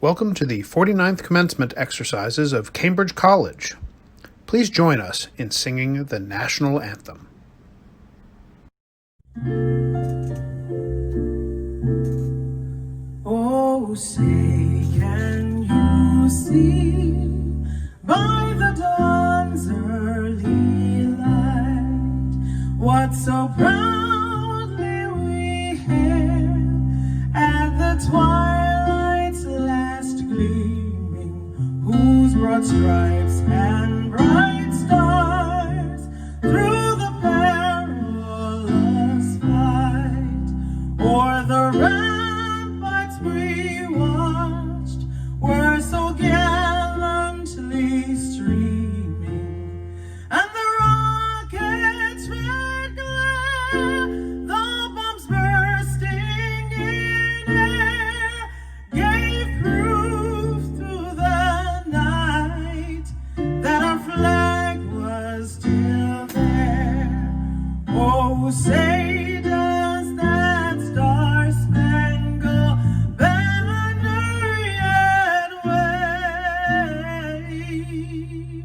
Welcome to the 49th commencement exercises of Cambridge College. Please join us in singing the national anthem. Oh, say, can you see by the dawn's early light what so proudly we hailed at the twilight's last gleaming, whose broad stripes and bright stars through the perilous fight o'er the ramparts we watched were so gallantly streaming, and the rockets' red glare, the bombs bursting in air, gave proof through the night that our flag was still there. Oh, say does that star-spangled banner yet wave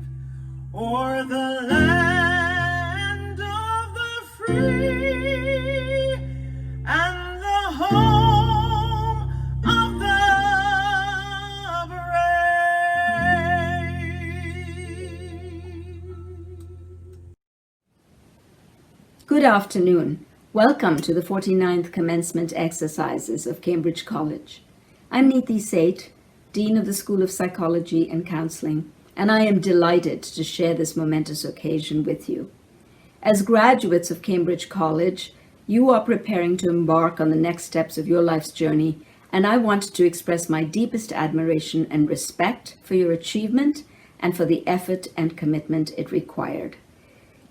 o'er the land of the free and the home of the brave? Good afternoon. Welcome to the 49th commencement exercises of Cambridge College. I'm Neeti Seth, Dean of the School of Psychology and Counseling, and I am delighted to share this momentous occasion with you. As graduates of Cambridge College, you are preparing to embark on the next steps of your life's journey, and I want to express my deepest admiration and respect for your achievement and for the effort and commitment it required.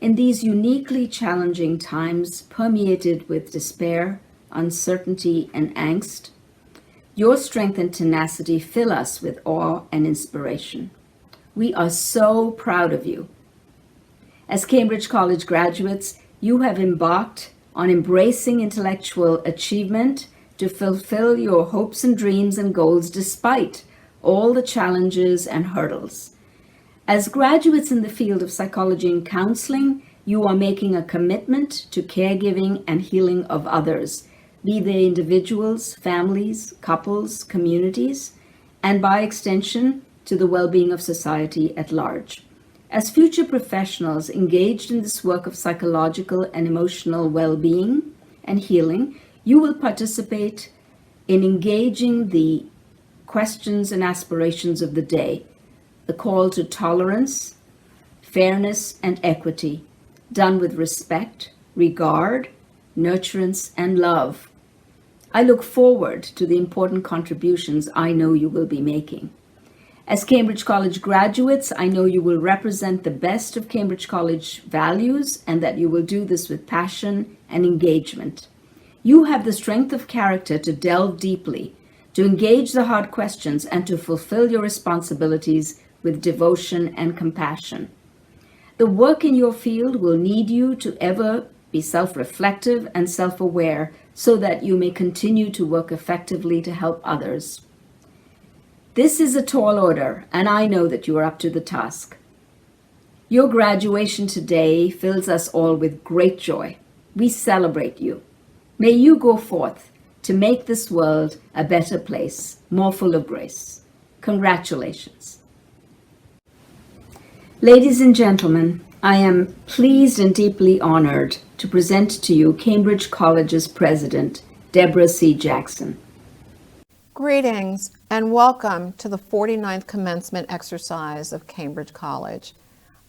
In these uniquely challenging times permeated with despair, uncertainty, and angst, your strength and tenacity fill us with awe and inspiration. We are so proud of you. As Cambridge College graduates, you have embarked on embracing intellectual achievement to fulfill your hopes and dreams and goals despite all the challenges and hurdles. As graduates in the field of psychology and counseling, you are making a commitment to caregiving and healing of others, be they individuals, families, couples, communities, and by extension, to the well-being of society at large. As future professionals engaged in this work of psychological and emotional well-being and healing, you will participate in engaging the questions and aspirations of the day, the call to tolerance, fairness, and equity, done with respect, regard, nurturance, and love. I look forward to the important contributions I know you will be making. As Cambridge College graduates, I know you will represent the best of Cambridge College values and that you will do this with passion and engagement. You have the strength of character to delve deeply, to engage the hard questions, and to fulfill your responsibilities with devotion and compassion. The work in your field will need you to ever be self-reflective and self-aware so that you may continue to work effectively to help others. This is a tall order, and I know that you are up to the task. Your graduation today fills us all with great joy. We celebrate you. May you go forth to make this world a better place, more full of grace. Congratulations. Ladies and gentlemen, I am pleased and deeply honored to present to you Cambridge College's President, Deborah C. Jackson. Greetings and welcome to the 49th commencement exercise of Cambridge College.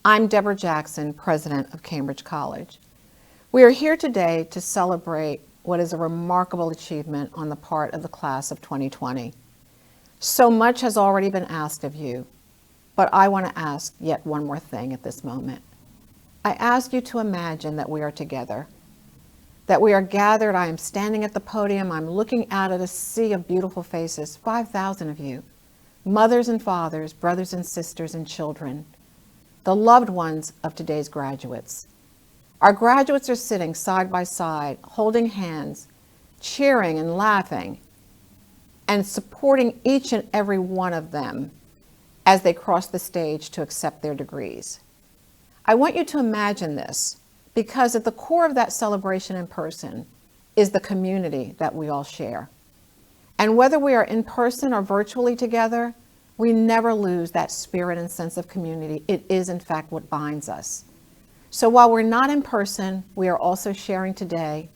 I'm Deborah Jackson, President of Cambridge College. We are here today to celebrate what is a remarkable achievement on the part of the class of 2020. So much has already been asked of you, but I want to ask yet one more thing at this moment. I ask you to imagine that we are together, that we are gathered. I am standing at the podium. I'm looking out at a sea of beautiful faces, 5,000 of you, mothers and fathers, brothers and sisters and children, the loved ones of today's graduates. Our graduates are sitting side by side, holding hands, cheering and laughing, and supporting each and every one of them as they cross the stage to accept their degrees. I want you to imagine this, because at the core of that celebration in person is the community that we all share. And whether we are in person or virtually together, we never lose that spirit and sense of community. It is, in fact, what binds us. So while we're not in person, we are also sharing today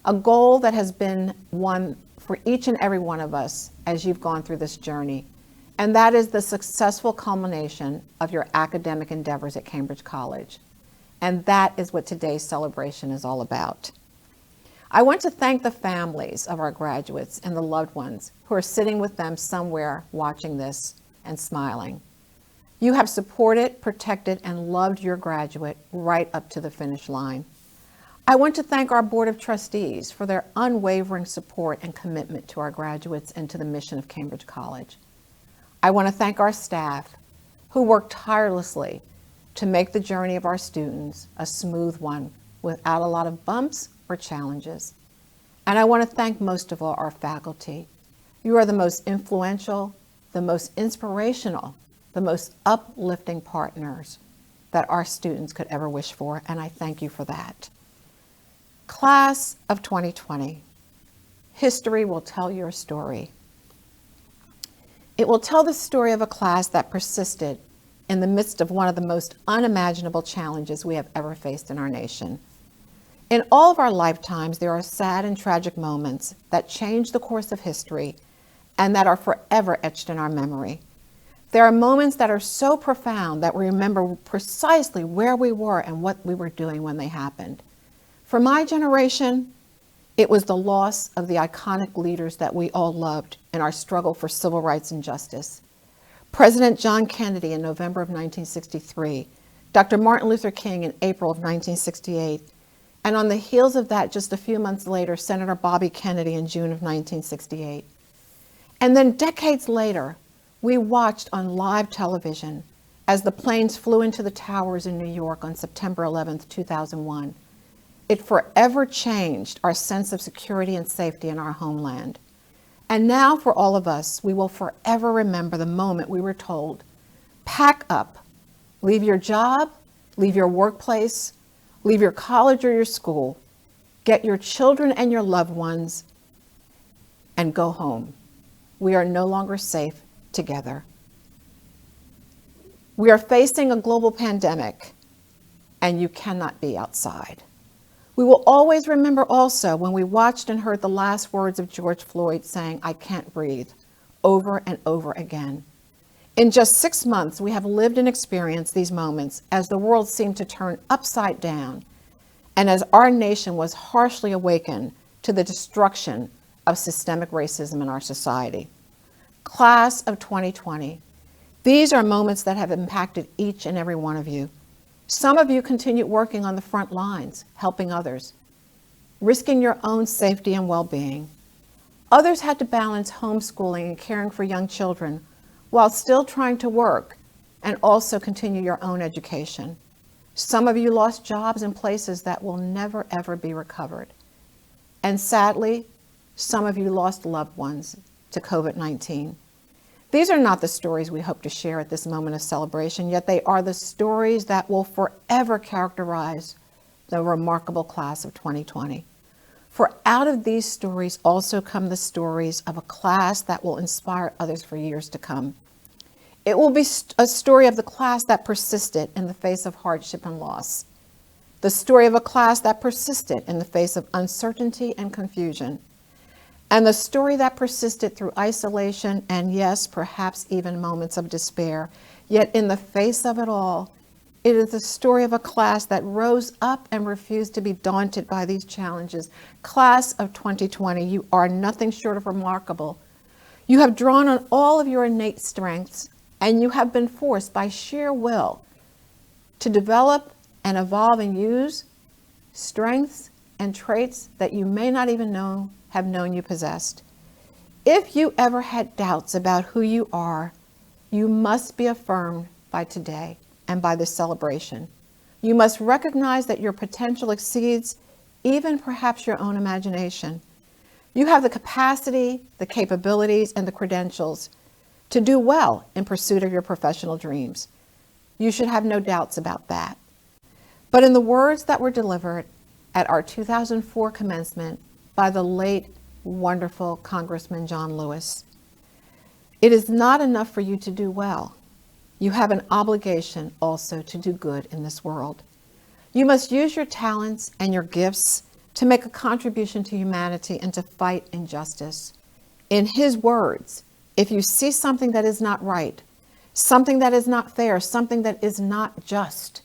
a goal that has been one for each and every one of us as you've gone through this journey, and that is the successful culmination of your academic endeavors at Cambridge College. And that is what today's celebration is all about. I want to thank the families of our graduates and the loved ones who are sitting with them somewhere watching this and smiling. You have supported, protected, and loved your graduate right up to the finish line. I want to thank our Board of Trustees for their unwavering support and commitment to our graduates and to the mission of Cambridge College. I want to thank our staff who worked tirelessly to make the journey of our students a smooth one without a lot of bumps or challenges. And I want to thank most of all our faculty. You are the most influential, the most inspirational, the most uplifting partners that our students could ever wish for, and I thank you for that. Class of 2020, history will tell your story. It will tell the story of a class that persisted in the midst of one of the most unimaginable challenges we have ever faced in our nation. In all of our lifetimes, there are sad and tragic moments that change the course of history and that are forever etched in our memory. There are moments that are so profound that we remember precisely where we were and what we were doing when they happened. For my generation, it was the loss of the iconic leaders that we all loved in our struggle for civil rights and justice. President John Kennedy in November of 1963, Dr. Martin Luther King in April of 1968, and on the heels of that, just a few months later, Senator Bobby Kennedy in June of 1968. And then decades later, we watched on live television as the planes flew into the towers in New York on September 11th, 2001. It forever changed our sense of security and safety in our homeland. And now for all of us, we will forever remember the moment we were told, pack up, leave your job, leave your workplace, leave your college or your school, get your children and your loved ones, and go home. We are no longer safe together. We are facing a global pandemic, and you cannot be outside. We will always remember also when we watched and heard the last words of George Floyd saying, "I can't breathe," over and over again. In just 6 months, we have lived and experienced these moments as the world seemed to turn upside down and as our nation was harshly awakened to the destruction of systemic racism in our society. Class of 2020, these are moments that have impacted each and every one of you. Some of you continued working on the front lines, helping others, risking your own safety and well-being. Others had to balance homeschooling and caring for young children while still trying to work and also continue your own education. Some of you lost jobs in places that will never, ever be recovered. And sadly, some of you lost loved ones to COVID-19. These are not the stories we hope to share at this moment of celebration, yet they are the stories that will forever characterize the remarkable class of 2020. For out of these stories also come the stories of a class that will inspire others for years to come. It will be a story of the class that persisted in the face of hardship and loss. The story of a class that persisted in the face of uncertainty and confusion. And the story that persisted through isolation and, yes, perhaps even moments of despair. Yet in the face of it all, it is the story of a class that rose up and refused to be daunted by these challenges. Class of 2020, you are nothing short of remarkable. You have drawn on all of your innate strengths, and you have been forced by sheer will to develop and evolve and use strengths and traits that you may not even have known you possessed. If you ever had doubts about who you are, you must be affirmed by today and by this celebration. You must recognize that your potential exceeds even perhaps your own imagination. You have the capacity, the capabilities, and the credentials to do well in pursuit of your professional dreams. You should have no doubts about that. But in the words that were delivered at our 2004 commencement by the late, wonderful Congressman John Lewis, it is not enough for you to do well. You have an obligation also to do good in this world. You must use your talents and your gifts to make a contribution to humanity and to fight injustice. In his words, if you see something that is not right, something that is not fair, something that is not just,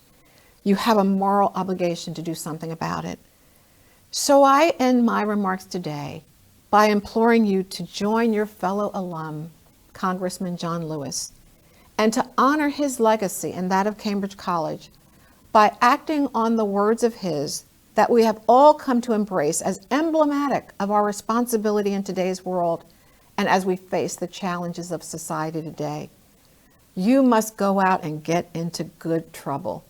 you have a moral obligation to do something about it. So I end my remarks today by imploring you to join your fellow alum, Congressman John Lewis, and to honor his legacy and that of Cambridge College by acting on the words of his that we have all come to embrace as emblematic of our responsibility in today's world and as we face the challenges of society today. You must go out and get into good trouble,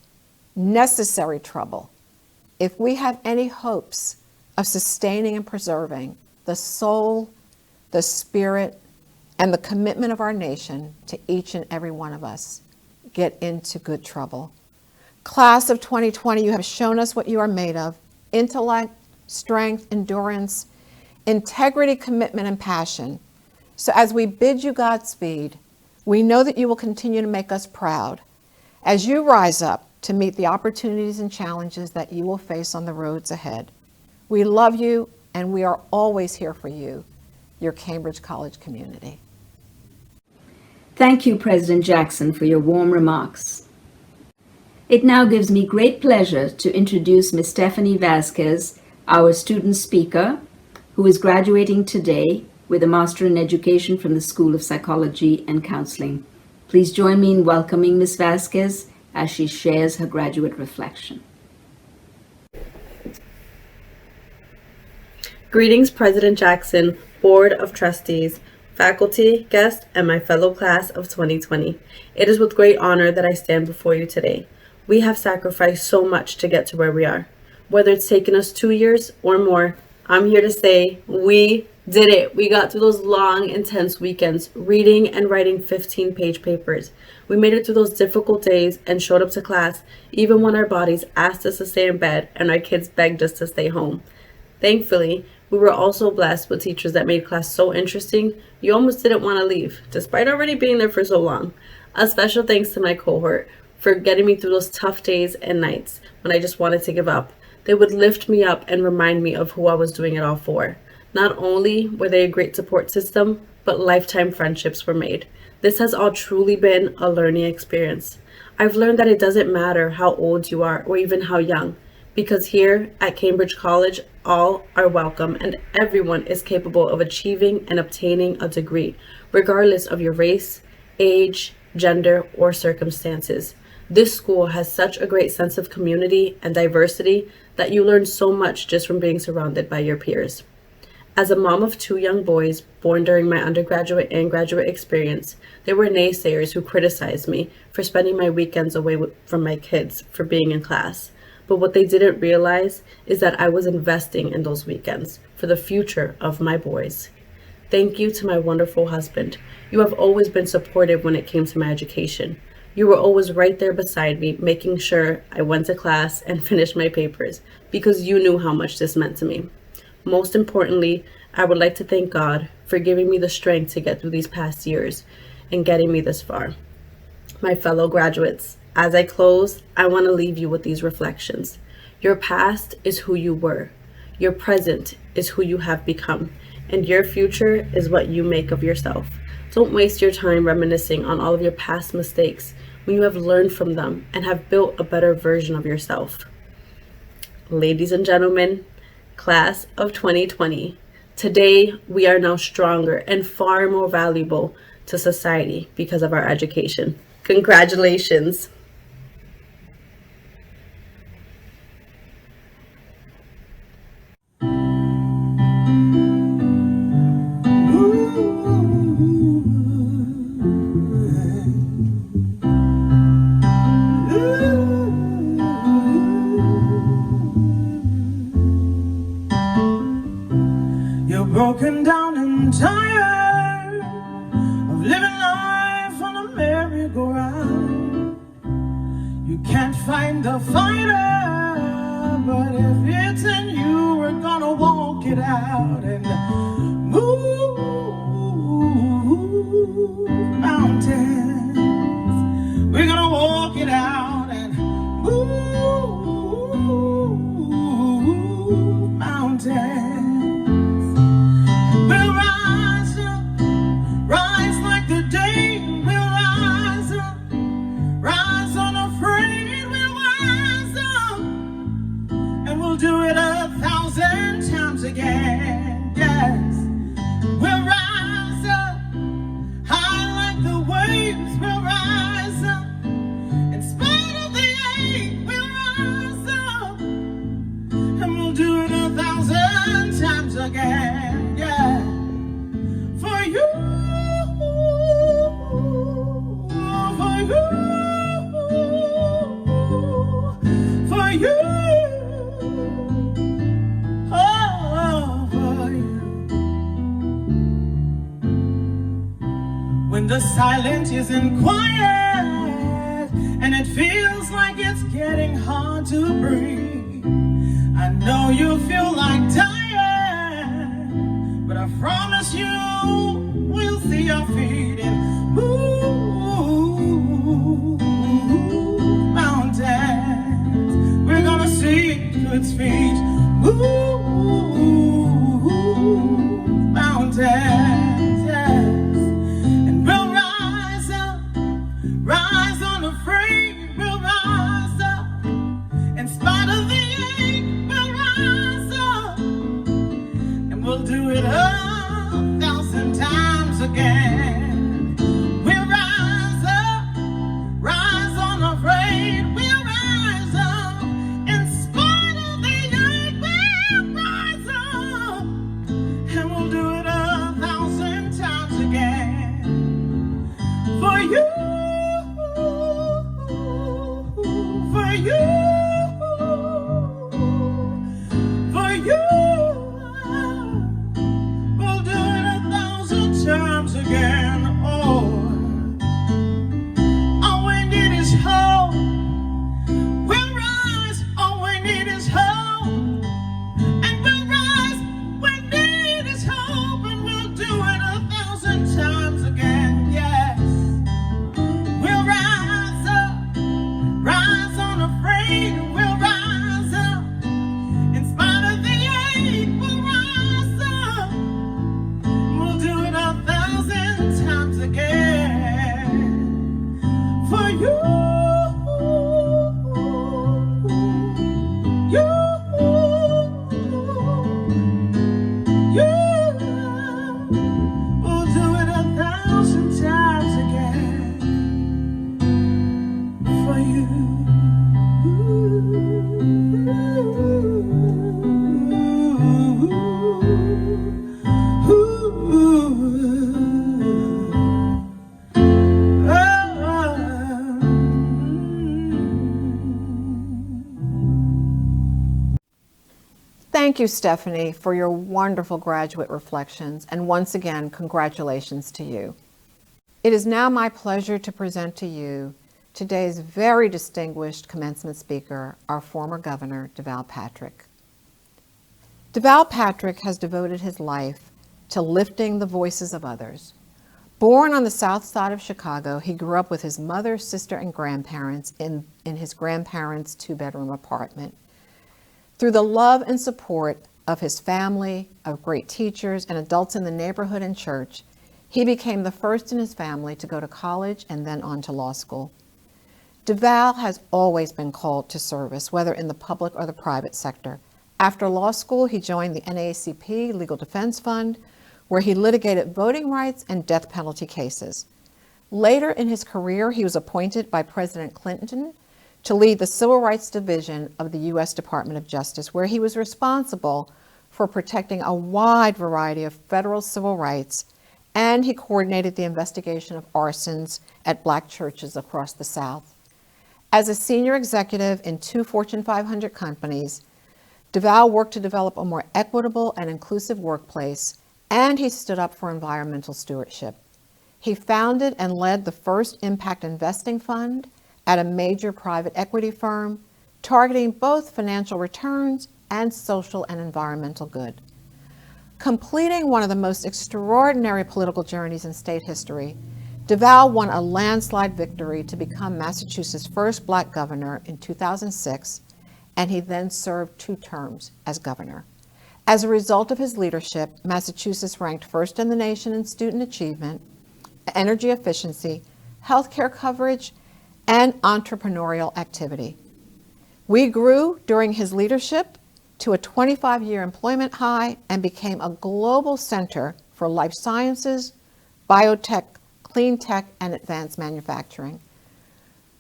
necessary trouble, if we have any hopes of sustaining and preserving the soul, the spirit, and the commitment of our nation to each and every one of us. Get into good trouble. Class of 2020, you have shown us what you are made of: intellect, strength, endurance, integrity, commitment, and passion. So as we bid you Godspeed, we know that you will continue to make us proud as you rise up to meet the opportunities and challenges that you will face on the roads ahead. We love you, and we are always here for you, your Cambridge College community. Thank you, President Jackson, for your warm remarks. It now gives me great pleasure to introduce Ms. Stephanie Vasquez, our student speaker, who is graduating today with a Master in Education from the School of Psychology and Counseling. Please join me in welcoming Ms. Vasquez as she shares her graduate reflection. Greetings, President Jackson, Board of Trustees, faculty, guests, and my fellow class of 2020. It is with great honor that I stand before you today. We have sacrificed so much to get to where we are. Whether it's taken us 2 years or more, I'm here to say we did it. We got through those long, intense weekends, reading and writing 15-page papers. We made it through those difficult days and showed up to class, even when our bodies asked us to stay in bed and our kids begged us to stay home. Thankfully, we were also blessed with teachers that made class so interesting, you almost didn't want to leave, despite already being there for so long. A special thanks to my cohort for getting me through those tough days and nights when I just wanted to give up. They would lift me up and remind me of who I was doing it all for. Not only were they a great support system, but lifetime friendships were made. This has all truly been a learning experience. I've learned that it doesn't matter how old you are or even how young, because here at Cambridge College, all are welcome and everyone is capable of achieving and obtaining a degree, regardless of your race, age, gender, or circumstances. This school has such a great sense of community and diversity that you learn so much just from being surrounded by your peers. As a mom of 2 young boys born during my undergraduate and graduate experience, there were naysayers who criticized me for spending my weekends away from my kids for being in class. But what they didn't realize is that I was investing in those weekends for the future of my boys. Thank you to my wonderful husband. You have always been supportive when it came to my education. You were always right there beside me, making sure I went to class and finished my papers because you knew how much this meant to me. Most importantly, I would like to thank God for giving me the strength to get through these past years and getting me this far. My fellow graduates, as I close, I want to leave you with these reflections. Your past is who you were. Your present is who you have become. And your future is what you make of yourself. Don't waste your time reminiscing on all of your past mistakes when you have learned from them and have built a better version of yourself. Ladies and gentlemen, class of 2020, today we are now stronger and far more valuable to society because of our education. Congratulations. You're broken down and tired of living life on a merry-go-round. You can't find the fighter, but if it's in you, we're gonna walk it out and move mountains. We're gonna walk it out and move mountains. We'll rise up, rise like the day. We'll rise up, rise unafraid. We'll rise up, and we'll do it 1,000 times again. Yes, we'll rise up, high like the waves. We'll rise up, in spite of the ache. We'll rise up, and we'll do it 1,000 times again. Yeah, for you, for you, for you, oh, for you. When the silence isn't quiet and it feels like it's getting hard to breathe, I know you feel like dying, but I promise you we'll see your feet and move mountains. We're gonna see to its feet, move mountains, yes. And we'll rise up, rise unafraid. We'll rise up, in spite of the ache. We'll rise up, and we'll do it 1,000 times again. We'll rise up, rise unafraid. We'll rise up, in spite of the ache. We'll rise up, and we'll do it 1,000 times again. For you, for you, for you. We'll do it 1,000 times again. Oh, all we need is hope. We'll rise, all we need is hope. And we'll rise, we need is hope. And we'll do it 1,000 times again. Yes, we'll rise up, rise unafraid. We'll rise up, in spite of the ache. We'll rise up, we'll do it 1,000 times again. For you, you, you. We'll do it 1,000 times again. For you. Thank you, Stephanie, for your wonderful graduate reflections, and once again, congratulations to you. It is now my pleasure to present to you today's very distinguished commencement speaker, our former governor, Deval Patrick. Deval Patrick has devoted his life to lifting the voices of others. Born on the south side of Chicago, he grew up with his mother, sister, and grandparents in his grandparents' two-bedroom apartment. Through the love and support of his family, of great teachers, and adults in the neighborhood and church, he became the first in his family to go to college and then on to law school. Deval has always been called to service, whether in the public or the private sector. After law school, he joined the NAACP Legal Defense Fund, where he litigated voting rights and death penalty cases. Later in his career, he was appointed by President Clinton to lead the Civil Rights Division of the U.S. Department of Justice, where he was responsible for protecting a wide variety of federal civil rights, and he coordinated the investigation of arsons at Black churches across the South. As a senior executive in 2 Fortune 500 companies, DeVal worked to develop a more equitable and inclusive workplace, and he stood up for environmental stewardship. He founded and led the first impact investing fund at a major private equity firm, targeting both financial returns and social and environmental good. Completing one of the most extraordinary political journeys in state history, DeVal won a landslide victory to become Massachusetts' first Black governor in 2006, and he then served 2 terms as governor. As a result of his leadership, Massachusetts ranked first in the nation in student achievement, energy efficiency, healthcare coverage, and entrepreneurial activity. We grew during his leadership to a 25-year employment high and became a global center for life sciences, biotech, clean tech, and advanced manufacturing.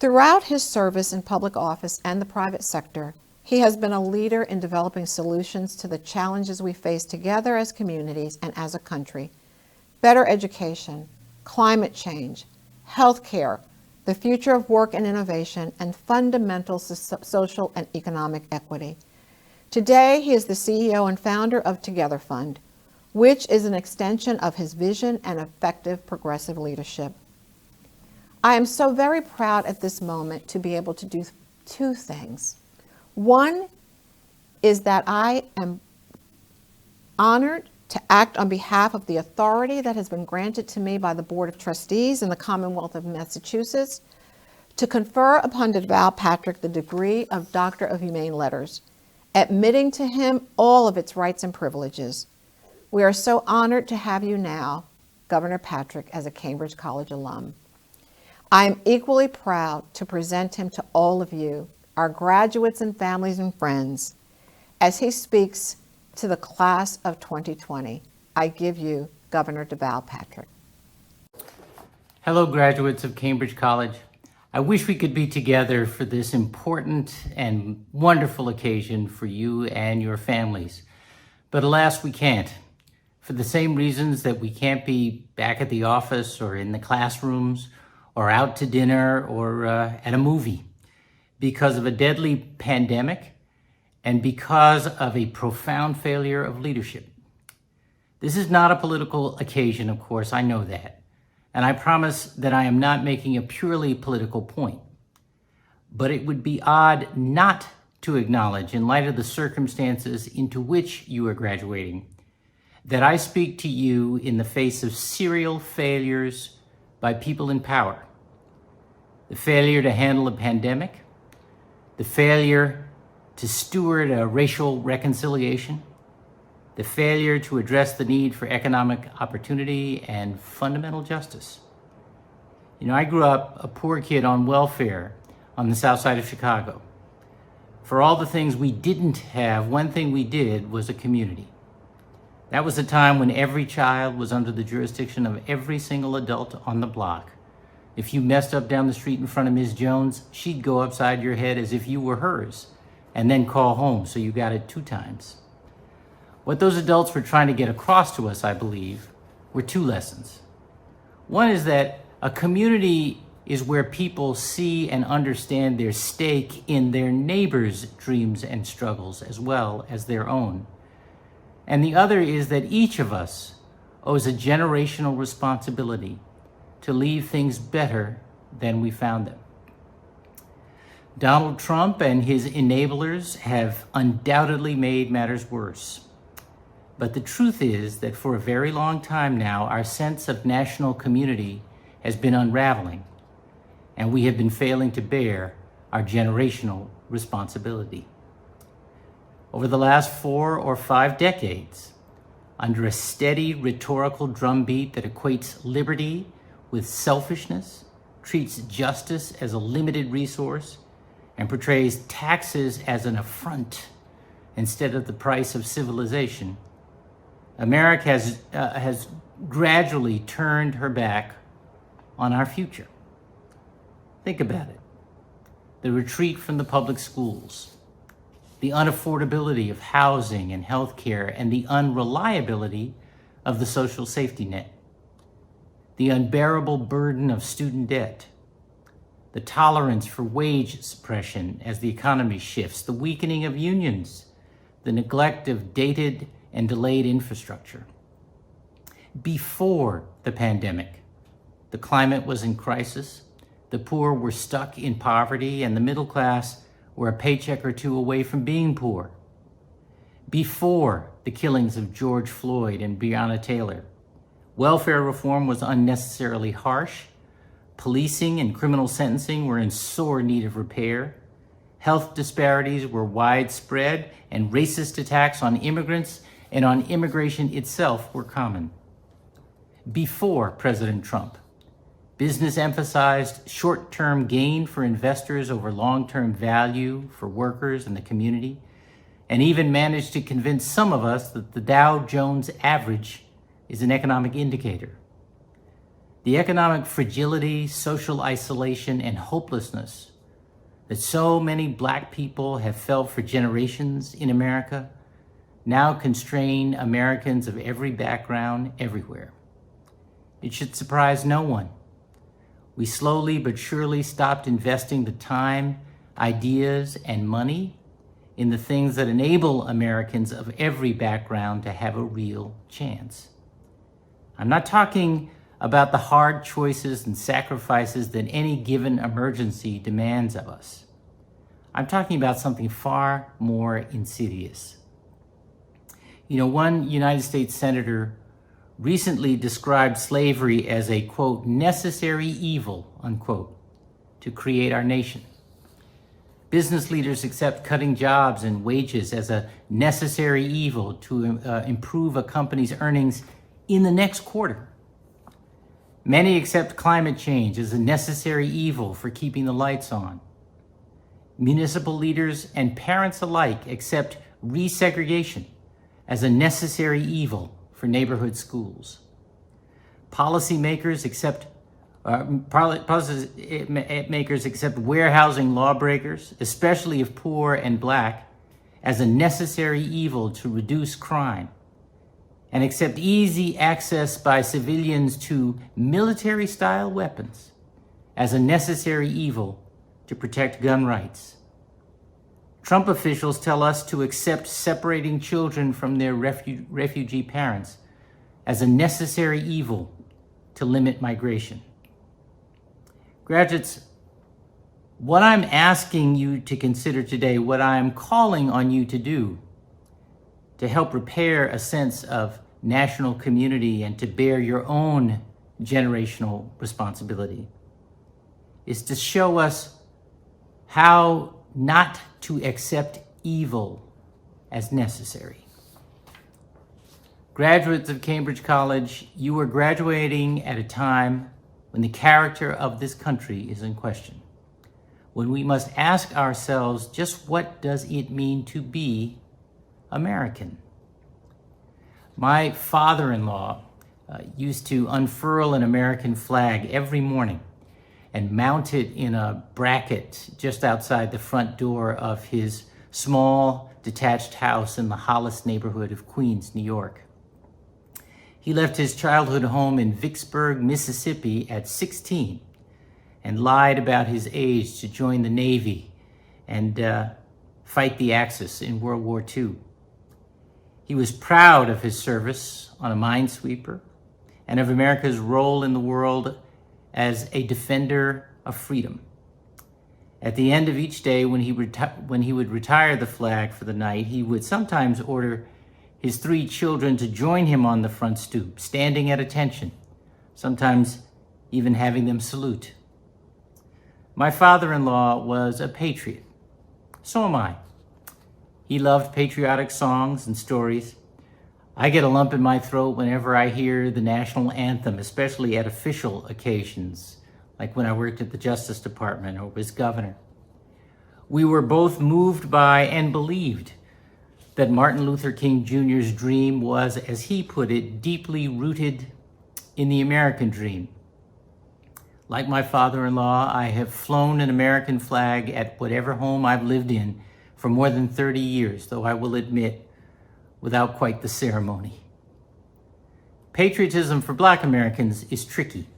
Throughout his service in public office and the private sector, he has been a leader in developing solutions to the challenges we face together as communities and as a country: better education, climate change, healthcare, the future of work and innovation, and fundamental social and economic equity. Today, he is the CEO and founder of Together Fund, which is an extension of his vision and effective progressive leadership. I am so very proud at this moment to be able to do 2 things. One is that I am honored to act on behalf of the authority that has been granted to me by the Board of Trustees in the Commonwealth of Massachusetts to confer upon DeVal Patrick the degree of Doctor of Humane Letters, admitting to him all of its rights and privileges. We are so honored to have you now, Governor Patrick, as a Cambridge College alum. I am equally proud to present him to all of you, our graduates and families and friends, as he speaks to the class of 2020. I give you Governor DeVal Patrick. Hello, graduates of Cambridge College. I wish we could be together for this important and wonderful occasion for you and your families. But alas, we can't. For the same reasons that we can't be back at the office or in the classrooms or out to dinner or at a movie, because of a deadly pandemic and because of a profound failure of leadership. This is not a political occasion, of course, I know that. And I promise that I am not making a purely political point. But it would be odd not to acknowledge, in light of the circumstances into which you are graduating, that I speak to you in the face of serial failures by people in power. The failure to handle a pandemic, the failure to steward a racial reconciliation, the failure to address the need for economic opportunity and fundamental justice. You know, I grew up a poor kid on welfare on the south side of Chicago. For all the things we didn't have, one thing we did was a community. That was a time when every child was under the jurisdiction of every single adult on the block. If you messed up down the street in front of Ms. Jones, she'd go upside your head as if you were hers, and then call home, so you got it 2 times. What those adults were trying to get across to us, I believe, were 2 lessons. One is that a community is where people see and understand their stake in their neighbors' dreams and struggles as well as their own. And the other is that each of us owes a generational responsibility to leave things better than we found them. Donald Trump and his enablers have undoubtedly made matters worse. But the truth is that for a very long time now, our sense of national community has been unraveling, and we have been failing to bear our generational responsibility. Over the last 4 or 5 decades, under a steady rhetorical drumbeat that equates liberty with selfishness, treats justice as a limited resource, and portrays taxes as an affront instead of the price of civilization, America has gradually turned her back on our future. Think about it. The retreat from the public schools, the unaffordability of housing and healthcare, and the unreliability of the social safety net, the unbearable burden of student debt, the tolerance for wage suppression as the economy shifts, the weakening of unions, the neglect of dated and delayed infrastructure. Before the pandemic, the climate was in crisis, the poor were stuck in poverty, and the middle class were a paycheck or two away from being poor. Before the killings of George Floyd and Breonna Taylor, welfare reform was unnecessarily harsh, policing and criminal sentencing were in sore need of repair, health disparities were widespread, and racist attacks on immigrants and on immigration itself were common. Before President Trump, business emphasized short-term gain for investors over long-term value for workers and the community, and even managed to convince some of us that the Dow Jones average is an economic indicator. The economic fragility, social isolation, and hopelessness that so many Black people have felt for generations in America now constrain Americans of every background everywhere. It should surprise no one. We slowly but surely stopped investing the time, ideas, and money in the things that enable Americans of every background to have a real chance. I'm not talking about the hard choices and sacrifices that any given emergency demands of us. I'm talking about something far more insidious. One United States senator recently described slavery as a, quote, necessary evil, unquote, to create our nation. Business leaders accept cutting jobs and wages as a necessary evil to improve a company's earnings in the next quarter. Many accept climate change as a necessary evil for keeping the lights on. Municipal leaders and parents alike accept resegregation as a necessary evil for neighborhood schools. Policymakers accept warehousing lawbreakers, especially if poor and Black, as a necessary evil to reduce crime, and accept easy access by civilians to military-style weapons as a necessary evil to protect gun rights. Trump officials tell us to accept separating children from their refugee parents as a necessary evil to limit migration. Graduates, what I'm asking you to consider today, what I'm calling on you to do to help repair a sense of national community and to bear your own generational responsibility, is to show us how not to accept evil as necessary. Graduates of Cambridge College, you are graduating at a time when the character of this country is in question, when we must ask ourselves, just what does it mean to be American? My father-in-law used to unfurl an American flag every morning and mount it in a bracket just outside the front door of his small detached house in the Hollis neighborhood of Queens, New York. He left his childhood home in Vicksburg, Mississippi at 16 and lied about his age to join the Navy and fight the Axis in World War II. He was proud of his service on a minesweeper and of America's role in the world as a defender of freedom. At the end of each day, when he would retire the flag for the night, he would sometimes order his 3 children to join him on the front stoop, standing at attention, sometimes even having them salute. My father-in-law was a patriot. So am I. He loved patriotic songs and stories. I get a lump in my throat whenever I hear the national anthem, especially at official occasions, like when I worked at the Justice Department or was governor. We were both moved by and believed that Martin Luther King Jr.'s dream was, as he put it, deeply rooted in the American dream. Like my father-in-law, I have flown an American flag at whatever home I've lived in for more than 30 years, though I will admit, without quite the ceremony. Patriotism for Black Americans is tricky.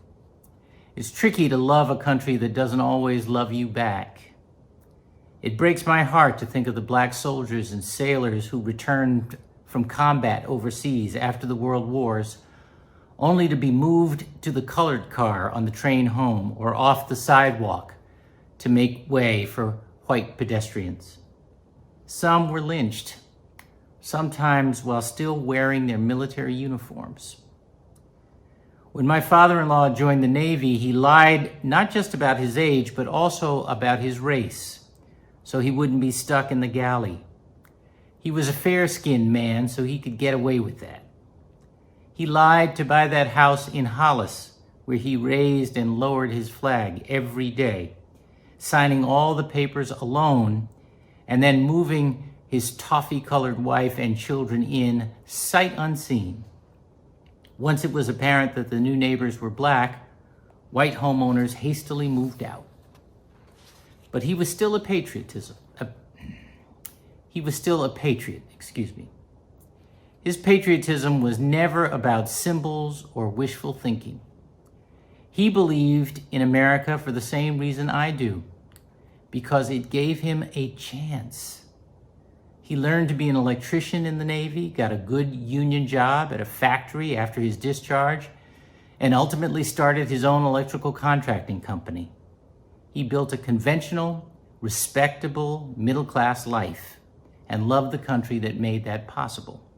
It's tricky to love a country that doesn't always love you back. It breaks my heart to think of the black soldiers and sailors who returned from combat overseas after the world wars, only to be moved to the colored car on the train home or off the sidewalk to make way for white pedestrians. Some were lynched, sometimes while still wearing their military uniforms. When my father-in-law joined the Navy, he lied not just about his age, but also about his race, so he wouldn't be stuck in the galley. He was a fair-skinned man, so he could get away with that. He lied to buy that house in Hollis, where he raised and lowered his flag every day, signing all the papers alone, and then moving his toffee-colored wife and children in sight unseen. Once it was apparent that the new neighbors were black, white homeowners hastily moved out. But he was still a patriot, His patriotism was never about symbols or wishful thinking. He believed in America for the same reason I do, because it gave him a chance. He learned to be an electrician in the Navy, got a good union job at a factory after his discharge, and ultimately started his own electrical contracting company. He built a conventional, respectable, middle-class life and loved the country that made that possible.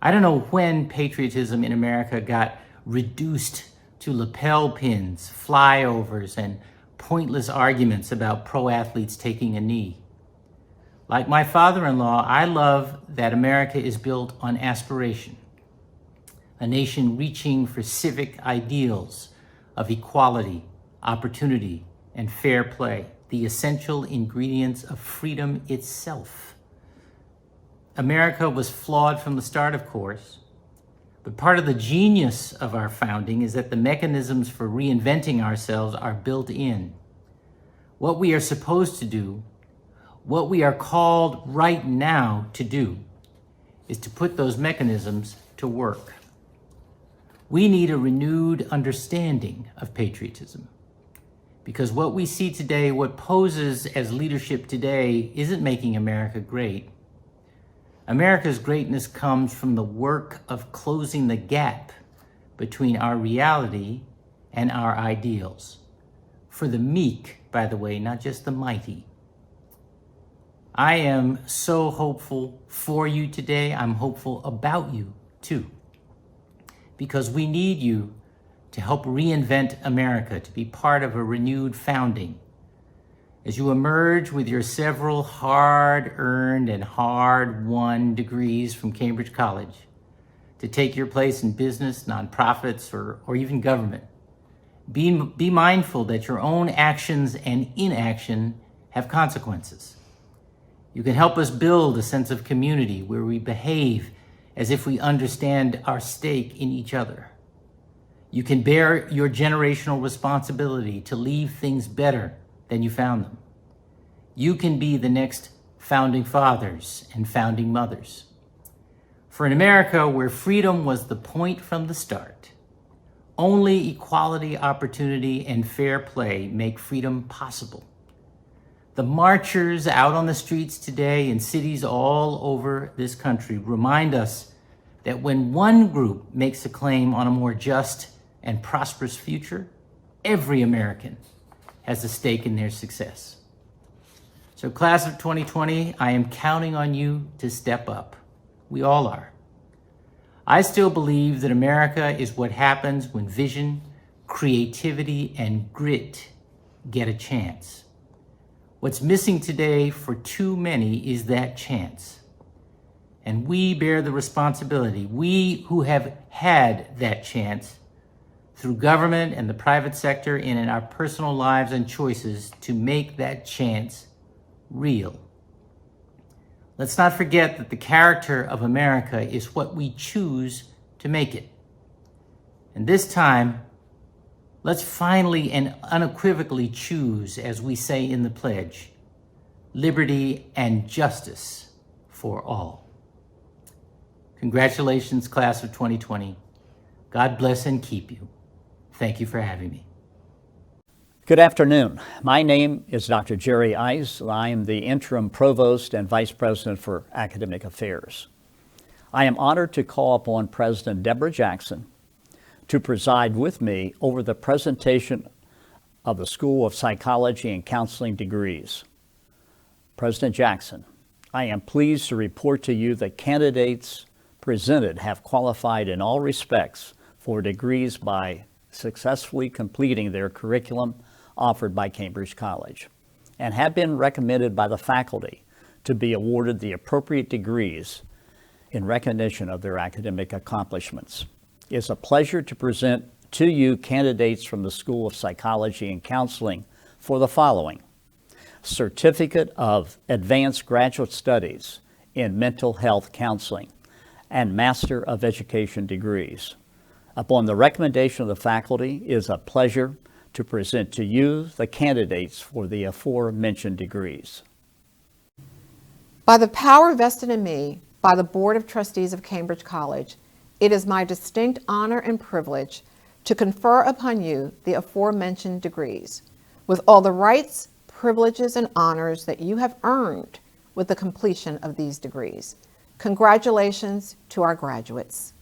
I don't know when patriotism in America got reduced to lapel pins, flyovers, and pointless arguments about pro athletes taking a knee. Like my father-in-law, I love that America is built on aspiration, a nation reaching for civic ideals of equality, opportunity, and fair play, the essential ingredients of freedom itself. America was flawed from the start, of course, but part of the genius of our founding is that the mechanisms for reinventing ourselves are built in. What we are supposed to do, what we are called right now to do, is to put those mechanisms to work. We need a renewed understanding of patriotism, because what we see today, what poses as leadership today, isn't making America great. America's greatness comes from the work of closing the gap between our reality and our ideals. For the meek, by the way, not just the mighty. I am so hopeful for you today. I'm hopeful about you too, because we need you to help reinvent America, to be part of a renewed founding. As you emerge with your several hard-earned and hard-won degrees from Cambridge College to take your place in business, nonprofits, or even government, be mindful that your own actions and inaction have consequences. You can help us build a sense of community where we behave as if we understand our stake in each other. You can bear your generational responsibility to leave things better than you found them. You can be the next founding fathers and founding mothers. For in America, where freedom was the point from the start, only equality, opportunity, and fair play make freedom possible. The marchers out on the streets today in cities all over this country remind us that when one group makes a claim on a more just and prosperous future, every American has a stake in their success. So class of 2020, I am counting on you to step up. We all are. I still believe that America is what happens when vision, creativity, and grit get a chance. What's missing today for too many is that chance. And we bear the responsibility, we who have had that chance through government and the private sector and in our personal lives and choices, to make that chance real. Let's not forget that the character of America is what we choose to make it. And this time, let's finally and unequivocally choose, as we say in the pledge, liberty and justice for all. Congratulations, class of 2020. God bless and keep you. Thank you for having me. Good afternoon. My name is Dr. Jerry Ice. I am the Interim Provost and Vice President for Academic Affairs. I am honored to call upon President Deborah Jackson to preside with me over the presentation of the School of Psychology and Counseling degrees. President Jackson, I am pleased to report to you that candidates presented have qualified in all respects for degrees by successfully completing their curriculum offered by Cambridge College and have been recommended by the faculty to be awarded the appropriate degrees in recognition of their academic accomplishments. It's a pleasure to present to you candidates from the School of Psychology and Counseling for the following: Certificate of Advanced Graduate Studies in Mental Health Counseling and Master of Education degrees. Upon the recommendation of the faculty, it is a pleasure to present to you the candidates for the aforementioned degrees. By the power vested in me by the Board of Trustees of Cambridge College, it is my distinct honor and privilege to confer upon you the aforementioned degrees, with all the rights, privileges, and honors that you have earned with the completion of these degrees. Congratulations to our graduates.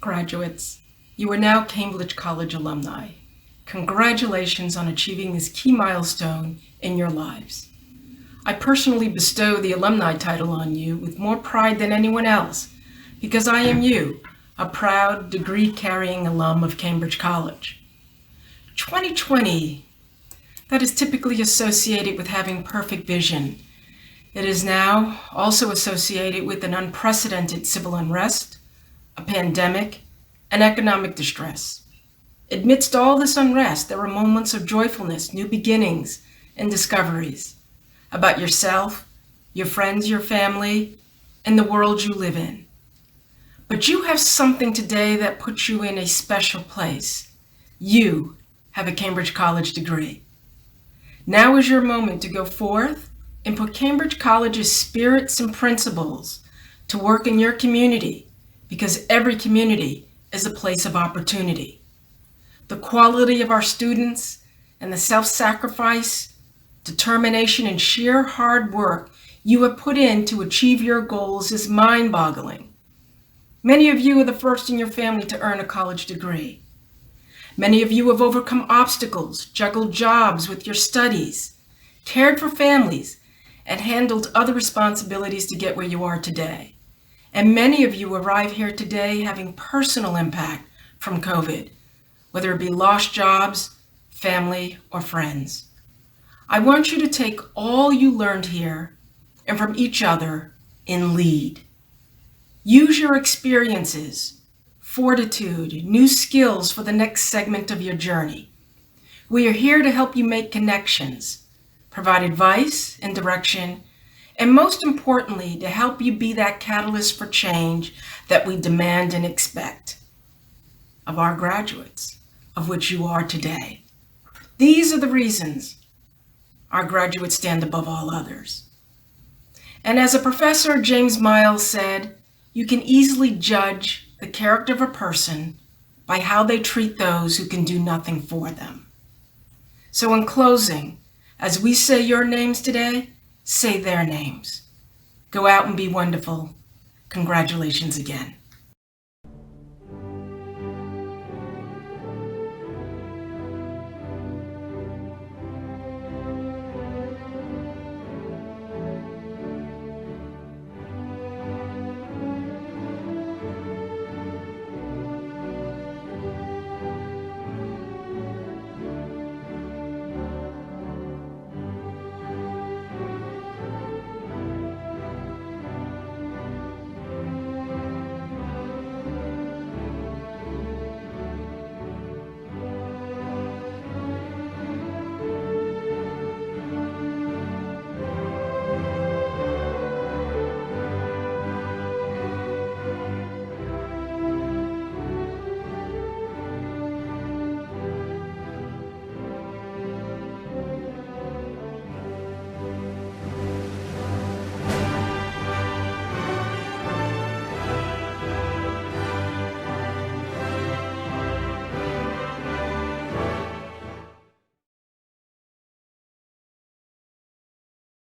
Graduates, you are now Cambridge College alumni. Congratulations on achieving this key milestone in your lives. I personally bestow the alumni title on you with more pride than anyone else because I am you, a proud degree-carrying alum of Cambridge College. 2020, that is typically associated with having perfect vision. It is now also associated with an unprecedented civil unrest, a pandemic, and economic distress. Amidst all this unrest, there are moments of joyfulness, new beginnings, and discoveries about yourself, your friends, your family, and the world you live in. But you have something today that puts you in a special place. You have a Cambridge College degree. Now is your moment to go forth and put Cambridge College's spirits and principles to work in your community, because every community is a place of opportunity. The quality of our students and the self-sacrifice, determination, and sheer hard work you have put in to achieve your goals is mind-boggling. Many of you are the first in your family to earn a college degree. Many of you have overcome obstacles, juggled jobs with your studies, cared for families, and handled other responsibilities to get where you are today. And many of you arrive here today having personal impact from COVID, whether it be lost jobs, family, or friends. I want you to take all you learned here and from each other and lead. Use your experiences, fortitude, new skills for the next segment of your journey. We are here to help you make connections, provide advice and direction, and most importantly, to help you be that catalyst for change that we demand and expect of our graduates, of which you are today. These are the reasons our graduates stand above all others. And as a professor, James Miles, said, you can easily judge the character of a person by how they treat those who can do nothing for them. So in closing, as we say your names today, say their names. Go out and be wonderful. Congratulations again.